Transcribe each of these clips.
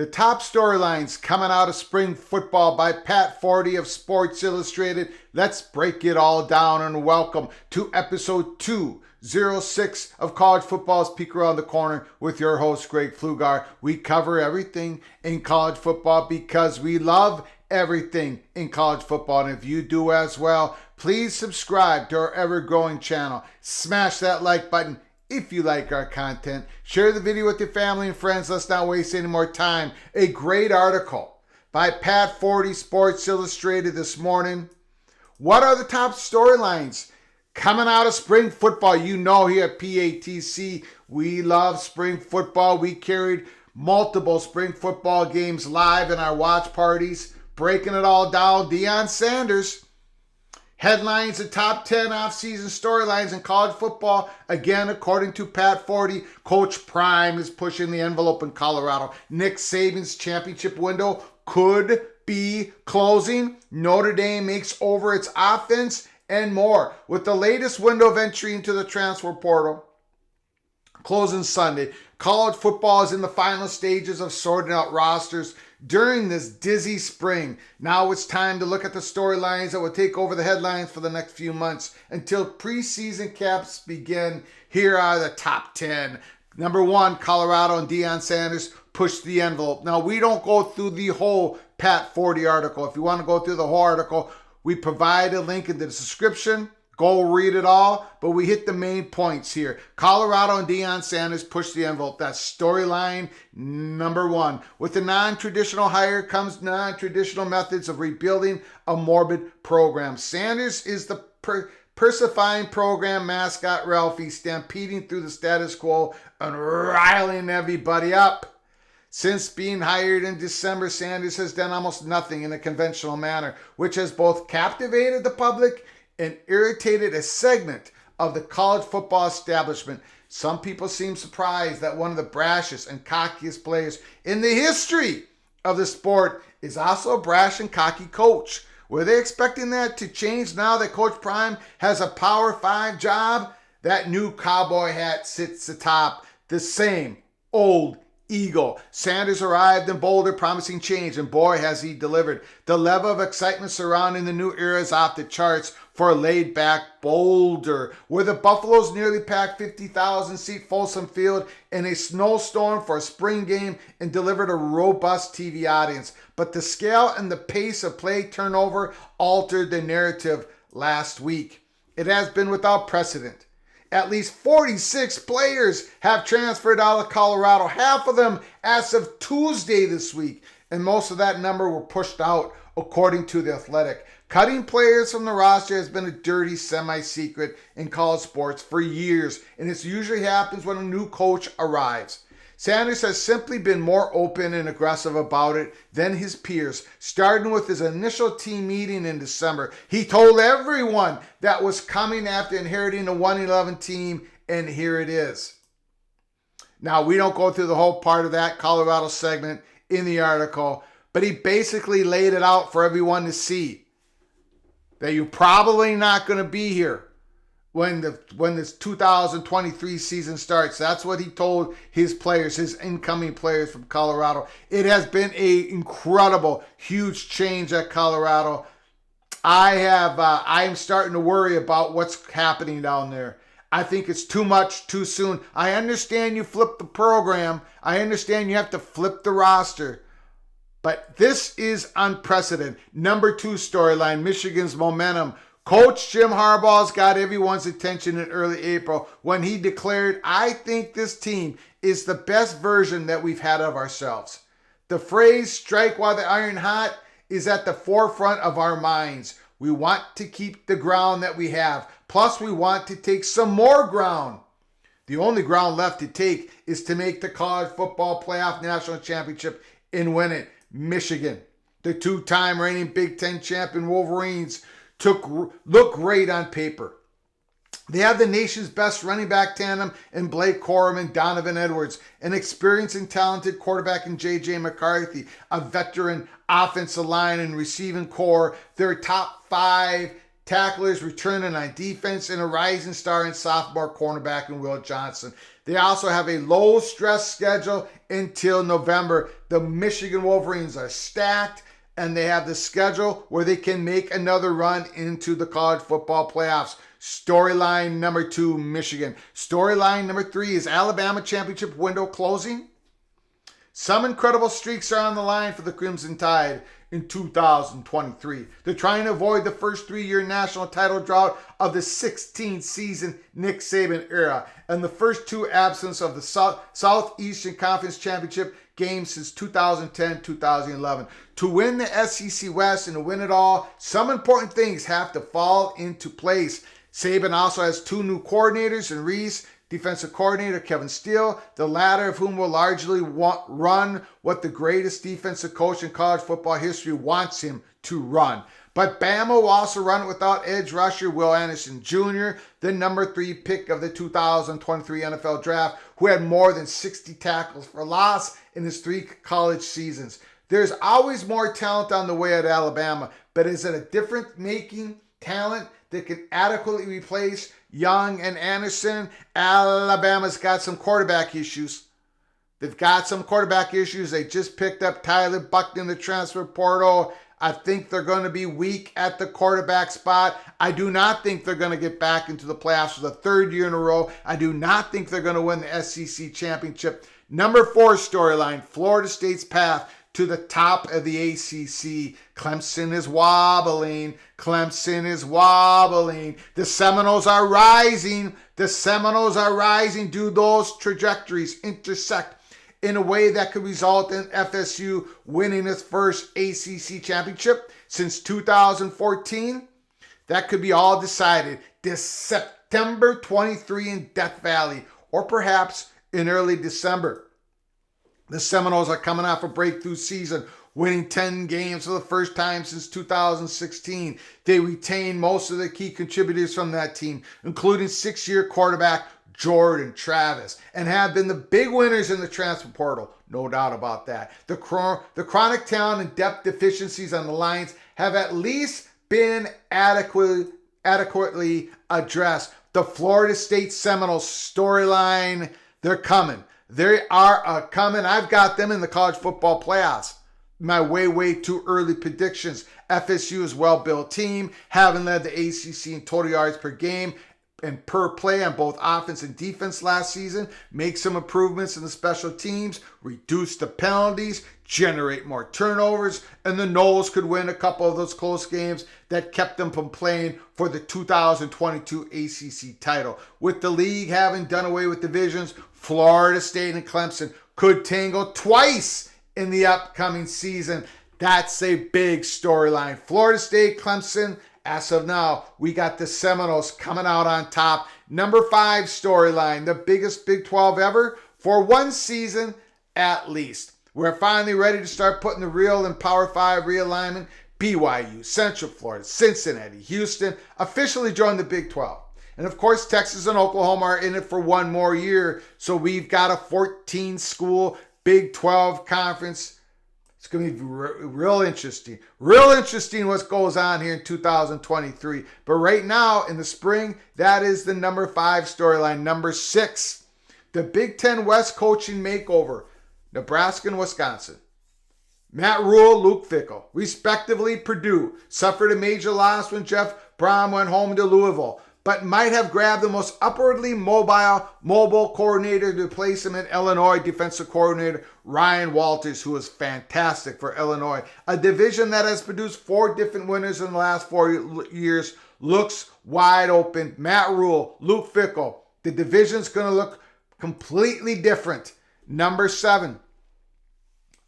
The top storylines coming out of spring football by Pat Forde of Sports Illustrated. Let's break it all down and welcome to episode 206 of College Football's Peek Around the Corner with your host, Greg Pflugar. We cover everything in college football because we love everything in college football. And if you do as well, please subscribe to our ever-growing channel. Smash that like button if you like our content. Share the video with your family and friends. Let's not waste any more time. A great article by Pat Forde, Sports Illustrated this morning. What are the top storylines coming out of spring football? You know, here at PATC, we love spring football. We carried multiple spring football games live in our watch parties, breaking it all down. Deion Sanders headlines the top 10 offseason storylines in college football. Again, according to Pat Forde, Coach Prime is pushing the envelope in Colorado. Nick Saban's championship window could be closing. Notre Dame makes over its offense and more. With the latest window of entry into the transfer portal closing Sunday, college football is in the final stages of sorting out rosters during this dizzy spring. Now it's time to look at the storylines that will take over the headlines for the next few months until preseason camps begin. Here are the top 10. Number 1, Colorado and Deion Sanders push the envelope. Now, we don't go through the whole Pat Forde article. If you want to go through the whole article, we provide a link in the description. Go read it all, but we hit the main points here. Colorado and Deion Sanders push the envelope. That's storyline number 1. With the non-traditional hire comes non-traditional methods of rebuilding a morbid program. Sanders is the persifying program mascot Ralphie, stampeding through the status quo and riling everybody up. Since being hired in December, Sanders has done almost nothing in a conventional manner, which has both captivated the public and irritated a segment of the college football establishment. Some people seem surprised that one of the brashest and cockiest players in the history of the sport is also a brash and cocky coach. Were they expecting that to change now that Coach Prime has a Power 5 job? That new cowboy hat sits atop the same old eagle. Sanders arrived in Boulder promising change, and boy has he delivered. The level of excitement surrounding the new era is off the charts for a laid-back Boulder, where the Buffaloes nearly packed 50,000-seat Folsom Field in a snowstorm for a spring game and delivered a robust TV audience. But the scale and the pace of play turnover altered the narrative last week. It has been without precedent. At least 46 players have transferred out of Colorado, half of them as of Tuesday this week, and most of that number were pushed out, according to The Athletic. Cutting players from the roster has been a dirty semi-secret in college sports for years, and it usually happens when a new coach arrives. Sanders has simply been more open and aggressive about it than his peers. Starting with his initial team meeting in December, he told everyone that was coming after inheriting a 1-11 team, and here it is. Now, we don't go through the whole part of that Colorado segment in the article, but he basically laid it out for everyone to see that you're probably not going to be here when this 2023 season starts. That's what he told his players, his incoming players from Colorado. It has been a incredible, huge change at Colorado. I am starting to worry about what's happening down there. I think it's too much, too soon. I understand you flip the program. I understand you have to flip the roster. But this is unprecedented. Number 2 storyline, Michigan's momentum. Coach Jim Harbaugh's got everyone's attention in early April when he declared, "I think this team is the best version that we've had of ourselves." The phrase, "strike while the iron hot," is at the forefront of our minds. We want to keep the ground that we have. Plus, we want to take some more ground. The only ground left to take is to make the college football playoff national championship and win it. Michigan, the 2-time reigning Big Ten champion Wolverines, look great on paper. They have the nation's best running back tandem in Blake Corum and Donovan Edwards, an experienced and talented quarterback in J.J. McCarthy, a veteran offensive line and receiving core. Their top 5 tacklers returning on defense, and a rising star in sophomore cornerback in Will Johnson. They also have a low-stress schedule until November. The Michigan Wolverines are stacked, and they have the schedule where they can make another run into the college football playoffs. Storyline number 2, Michigan. Storyline number 3 is Alabama championship window closing. Some incredible streaks are on the line for the Crimson Tide in 2023. They're trying to avoid the first 3-year national title drought of the 16th season Nick Saban era and the first 2 absence of the Southeastern Conference Championship game since 2010-2011. To win the SEC West and to win it all, some important things have to fall into place. Saban also has 2 new coordinators in Reese, defensive coordinator Kevin Steele, the latter of whom will largely run what the greatest defensive coach in college football history wants him to run. But Bama will also run it without edge rusher Will Anderson Jr., the number 3 pick of the 2023 NFL Draft, who had more than 60 tackles for loss in his 3 college seasons. There's always more talent on the way at Alabama, but is it a difference making talent that can adequately replace Young and Anderson? Alabama's got some quarterback issues. They've got some quarterback issues. They just picked up Tyler Buckner in the transfer portal. I think they're going to be weak at the quarterback spot. I do not think they're going to get back into the playoffs for the 3rd year in a row. I do not think they're going to win the SEC championship. Number 4 storyline, Florida State's path to the top of the ACC. Clemson is wobbling. Clemson is wobbling. The Seminoles are rising. The Seminoles are rising. Do those trajectories intersect in a way that could result in FSU winning its first ACC championship since 2014? That could be all decided this September 23 in Death Valley, or perhaps in early December. The Seminoles are coming off a breakthrough season, winning 10 games for the first time since 2016. They retain most of the key contributors from that team, including 6-year quarterback Jordan Travis, and have been the big winners in the transfer portal. No doubt about that. The chronic talent and depth deficiencies on the lines have at least been adequately addressed. The Florida State Seminoles storyline, they're coming. They are coming. I've got them in the college football playoffs. My way too early predictions. FSU is a well-built team, having led the ACC in total yards per game and per play on both offense and defense last season. Make some improvements in the special teams, reduce the penalties, generate more turnovers, and the Noles could win a couple of those close games that kept them from playing for the 2022 ACC title. With the league having done away with divisions, Florida State and Clemson could tangle twice in the upcoming season. That's a big storyline. Florida State, Clemson. As of now, we got the Seminoles coming out on top. Number 5 storyline, the biggest Big 12 ever for one season at least. We're finally ready to start putting the real in Power 5 realignment. BYU, Central Florida, Cincinnati, Houston officially joined the Big 12. And of course, Texas and Oklahoma are in it for one more year. So we've got a 14-school Big 12 conference. It's going to be real interesting. Real interesting what goes on here in 2023. But right now, in the spring, that is the number 5 storyline. Number 6, the Big 10 West coaching makeover. Nebraska and Wisconsin. Matt Rule, Luke Fickell, respectively. Purdue suffered a major loss when Jeff Brom went home to Louisville, but might have grabbed the most upwardly mobile coordinator to replace him in Illinois defensive coordinator Ryan Walters, who was fantastic for Illinois. A division that has produced 4 different winners in the last 4 years looks wide open. Matt Rule, Luke Fickell. The division's going to look completely different. Number 7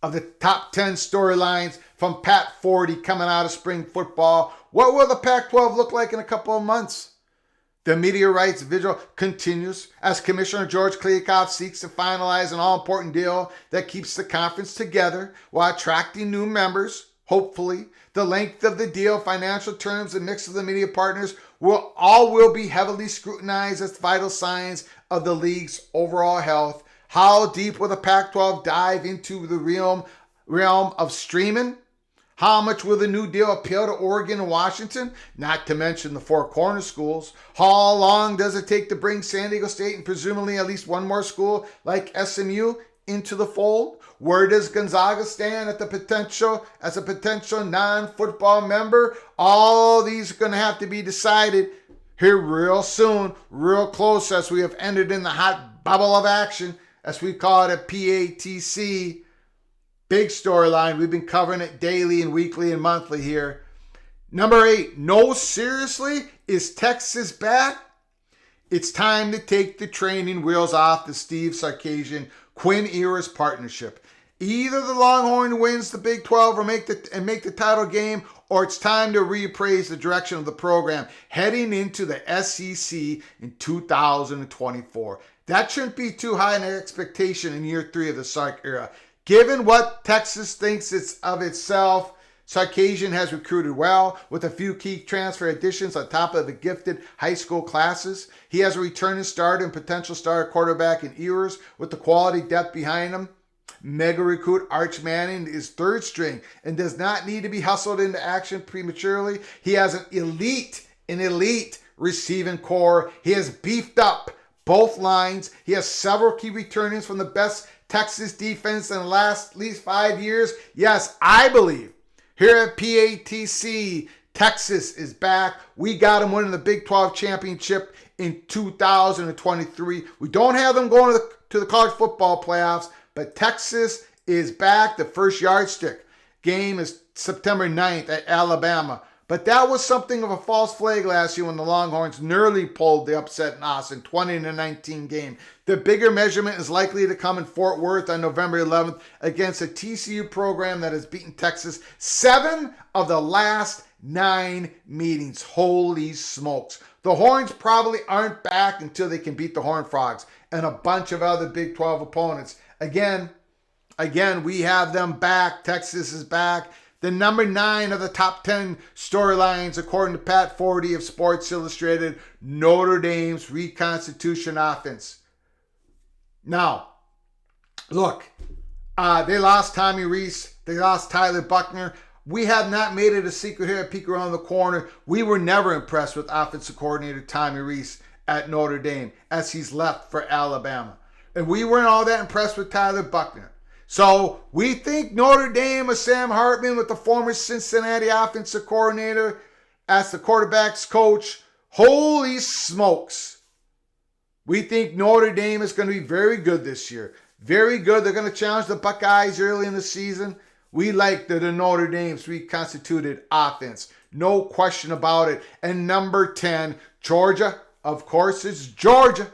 of the top 10 storylines from Pat Forde coming out of spring football. What will the Pac-12 look like in a couple of months? The media rights vigil continues as Commissioner George Kliavkoff seeks to finalize an all-important deal that keeps the conference together while attracting new members. Hopefully, the length of the deal, financial terms, and mix of the media partners will be heavily scrutinized as vital signs of the league's overall health. How deep will the Pac-12 dive into the realm of streaming? How much will the new deal appeal to Oregon and Washington? Not to mention the Four Corner schools. How long does it take to bring San Diego State and presumably at least one more school like SMU into the fold? Where does Gonzaga stand as a potential non-football member? All these are going to have to be decided here real soon, real close, as we have entered in the hot bubble of action, as we call it at PATC. Big storyline. We've been covering it daily and weekly and monthly here. Number 8. No, seriously? Is Texas back? It's time to take the training wheels off the Steve Sarkisian Quinn Ewers partnership. Either the Longhorn wins the Big 12 or make the title game, or it's time to reappraise the direction of the program heading into the SEC in 2024. That shouldn't be too high an expectation in year 3 of the Sark era. Given what Texas thinks of itself, Sarkisian has recruited well with a few key transfer additions on top of the gifted high school classes. He has a returning starter and potential starter quarterback in Ewers with the quality depth behind him. Mega recruit Arch Manning is third string and does not need to be hustled into action prematurely. He has an elite receiving core. He has beefed up both lines. He has several key returnings from the best Texas defense in the last at least 5 years. Yes, I believe here at PATC, Texas is back. We got them winning the Big 12 championship in 2023. We don't have them going to the college football playoffs, but Texas is back. The first yardstick game is September 9th at Alabama. But that was something of a false flag last year when the Longhorns nearly pulled the upset in Austin, 20-19 game. The bigger measurement is likely to come in Fort Worth on November 11th against a TCU program that has beaten Texas 7 of the last 9 meetings. Holy smokes. The Horns probably aren't back until they can beat the Horned Frogs and a bunch of other Big 12 opponents. Again, we have them back. Texas is back. The number 9 of the top 10 storylines, according to Pat Forde of Sports Illustrated, Notre Dame's reconstitution offense. Now, look, they lost Tommy Rees. They lost Tyler Buckner. We have not made it a secret here at Peek Around the Corner. We were never impressed with offensive coordinator Tommy Rees at Notre Dame as he's left for Alabama. And we weren't all that impressed with Tyler Buckner. So we think Notre Dame with Sam Hartman, with the former Cincinnati offensive coordinator as the quarterback's coach, holy smokes. We think Notre Dame is going to be very good this year. Very good. They're going to challenge the Buckeyes early in the season. We like the Notre Dame's reconstituted offense. No question about it. And number 10, Georgia. Of course, it's Georgia.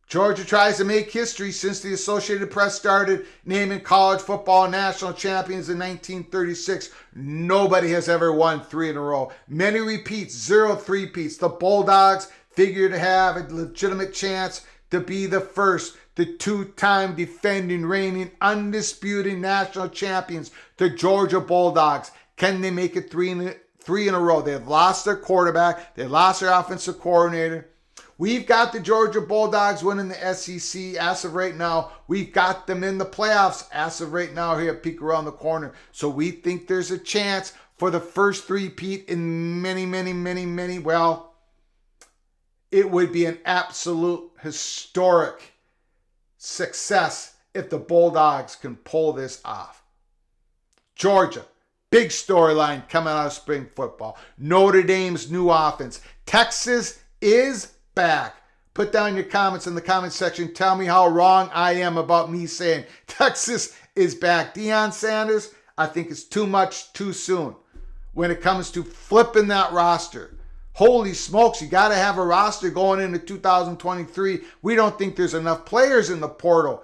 Georgia tries to make history since the Associated Press started naming college football national champions in 1936. Nobody has ever won 3 in a row. Many repeats, 0 3-peats. The Bulldogs figure to have a legitimate chance to be the first, the 2-time defending, reigning, undisputed national champions, the Georgia Bulldogs. Can they make it 3 in a row? They've lost their quarterback. They lost their offensive coordinator. We've got the Georgia Bulldogs winning the SEC as of right now. We've got them in the playoffs as of right now here at Peek Around the Corner. So we think there's a chance for the first 3-peat in many, well, it would be an absolute historic success if the Bulldogs can pull this off. Georgia, big storyline coming out of spring football. Notre Dame's new offense. Texas is back. Put down your comments in the comment section. Tell me how wrong I am about me saying Texas is back. Deion Sanders, I think it's too much too soon when it comes to flipping that roster. Holy smokes, you got to have a roster going into 2023. We don't think there's enough players in the portal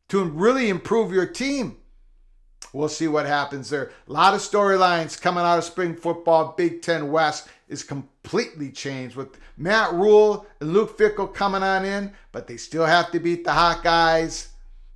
to really improve your team. We'll see what happens there. A lot of storylines coming out of spring football. Big Ten West is completely changed with Matt Rule and Luke Fickell coming on in, but they still have to beat the Hawkeyes.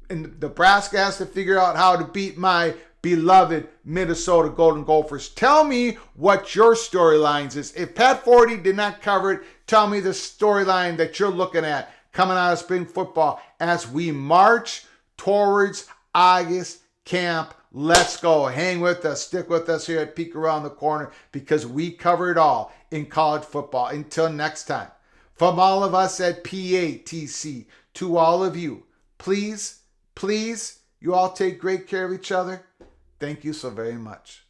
And Nebraska has to figure out how to beat my beloved Minnesota Golden Gophers. Tell me what your storylines is. If Pat Forde did not cover it, tell me the storyline that you're looking at coming out of spring football as we march towards August Camp Let's go. Hang with us. Stick with us here at Peek Around the Corner because we cover it all in college football. Until next time, from all of us at PATC to all of you, please, you all take great care of each other. Thank you so very much.